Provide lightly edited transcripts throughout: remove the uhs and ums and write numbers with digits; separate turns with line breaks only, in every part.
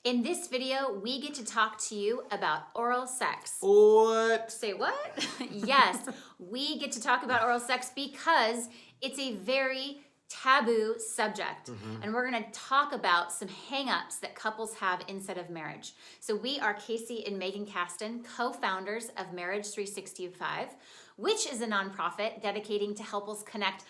In this video, we get to talk to you about oral sex.
What?
Say what? Yes, we get to talk about oral sex because it's a very taboo subject. And we're gonna talk about some hang-ups that couples have inside of marriage. So we are Casey and Megan Caston, co-founders of Marriage 365, which is a nonprofit dedicating to help us connect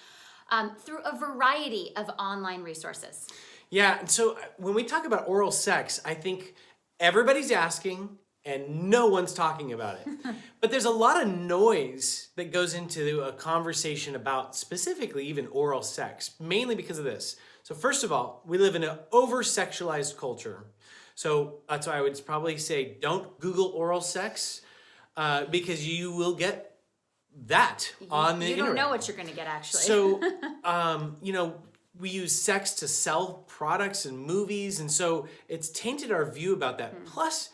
through a variety of online resources.
Yeah, and so when we talk about oral sex, I think everybody's asking and no one's talking about it. But there's a lot of noise that goes into a conversation about specifically even oral sex, mainly because of this. So first of all, we live in an over-sexualized culture. So that's why I would probably say don't Google oral sex because you will get that on the internet.
You don't know what you're going to get, actually.
So, we use sex to sell products and movies, and so it's tainted our view about that. Plus,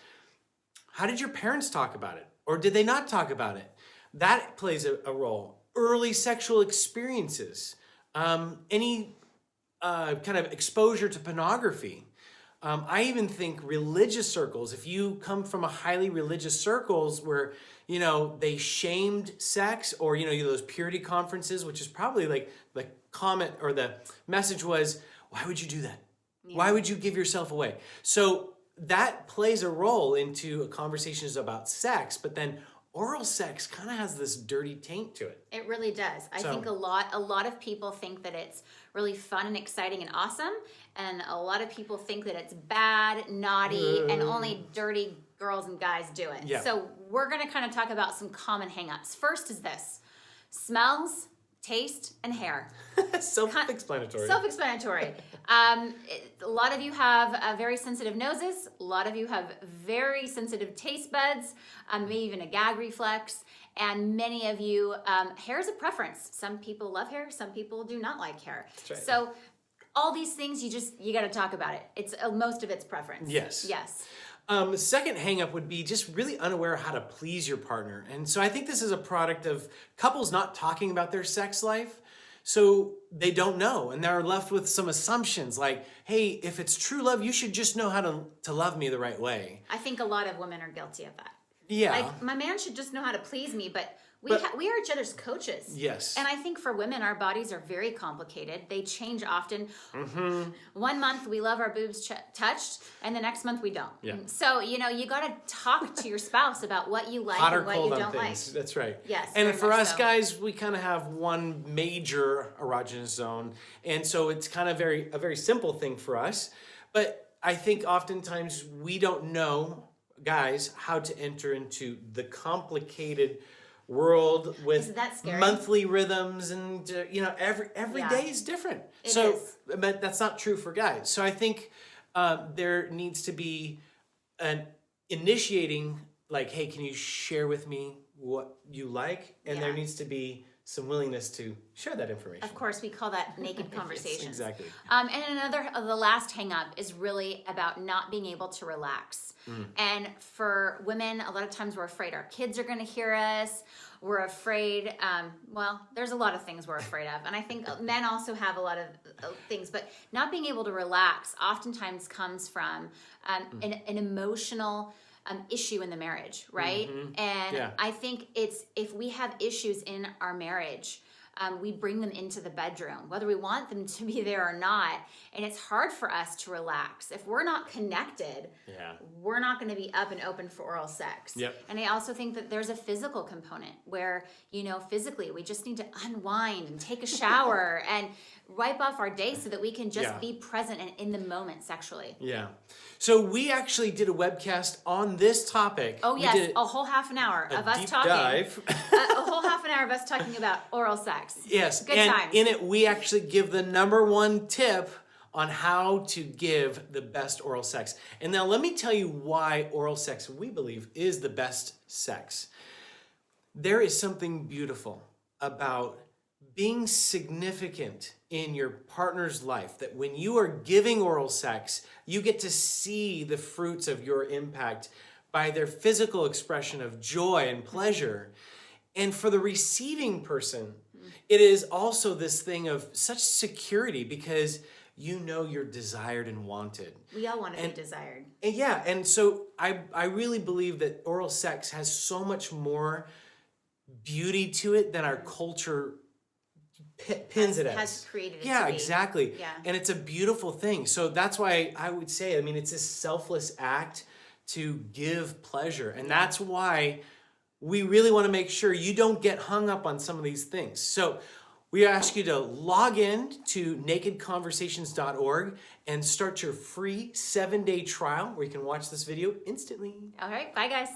how did your parents talk about it? Or did they not talk about it? That plays a role. Early sexual experiences, any kind of exposure to pornography. I even think religious circles, if you come from a highly religious circles where, they shamed sex or, those purity conferences, which is probably like the comment or the message was, why would you do that? Yeah. Why would you give yourself away? So that plays a role into conversations about sex, but then oral sex kind of has this dirty taint to it.
It really does. I think a lot of people think that it's really fun and exciting and awesome, and a lot of people think that it's bad, naughty, and only dirty girls and guys do it.
Yeah.
So we're going to kind of talk about some common hang-ups. First is this: smells, taste, and hair.
Self-explanatory.
Self-explanatory. A lot of you have very sensitive noses. A lot of you have very sensitive taste buds, maybe even a gag reflex. And many of you, hair is a preference. Some people love hair. Some people do not like hair.
That's right.
So all these things, you got to talk about it. It's most of it's preference.
Yes.
Yes.
The second hang-up would be just really unaware how to please your partner. And so I think this is a product of couples not talking about their sex life. So they don't know, and they're left with some assumptions like, hey, if it's true love, you should just know how to love me the right way.
I think a lot of women are guilty of that.
Yeah.
Like, my man should just know how to please me, but we are each other's coaches.
Yes.
And I think for women, our bodies are very complicated. They change often. 1 month we love our boobs touched, and the next month we don't.
Yeah.
So, you got to talk to your spouse about what you like
Hot or
and what
cold
you
on
don't like.
things. That's right.
Yes.
And
very
for
much
us
so.
guys, we kind of have one major erogenous zone. And so it's kind of a very simple thing for us. But I think oftentimes we don't know, guys, how to enter into the complicated world with monthly rhythms, and every day is different. But that's not true for guys. So I think there needs to be an initiating, like, hey, can you share with me what you like? And there needs to be some willingness to share that information.
Of course, we call that naked conversations.
Yes, exactly.
And the last hang up is really about not being able to relax. And for women, a lot of times we're afraid our kids are going to hear us. We're afraid, there's a lot of things we're afraid of. And I think men also have a lot of things, but not being able to relax oftentimes comes from an emotional issue in the marriage, right? And I think if we have issues in our marriage, we bring them into the bedroom, whether we want them to be there or not. And it's hard for us to relax. If we're not connected, we're not going to be up and open for oral sex.
Yep.
And I also think that there's a physical component where, physically we just need to unwind and take a shower and wipe off our day so that we can just be present and in the moment sexually.
Yeah. So we actually did a webcast on this topic.
Oh, yes. A whole half an hour of us talking.
Dive.
A whole half an hour of us talking about oral sex.
Yes.
Good
and
times.
in it, we actually give the number one tip on how to give the best oral sex. And now let me tell you why oral sex, we believe, is the best sex. There is something beautiful about being significant in your partner's life, that when you are giving oral sex, you get to see the fruits of your impact by their physical expression of joy and pleasure. And for the receiving person, it is also this thing of such security, because you know you're desired and wanted.
We all want to be desired.
And yeah, and so I really believe that oral sex has so much more beauty to it than our culture pins it as.
Has created it
Yeah,
to be.
exactly.
Yeah.
And it's a beautiful thing. So that's why I would say, I mean, it's a selfless act to give pleasure. And that's why we really want to make sure you don't get hung up on some of these things. So we ask you to log in to nakedconversations.org and start your free 7-day trial where you can watch this video instantly.
All right. Bye, guys.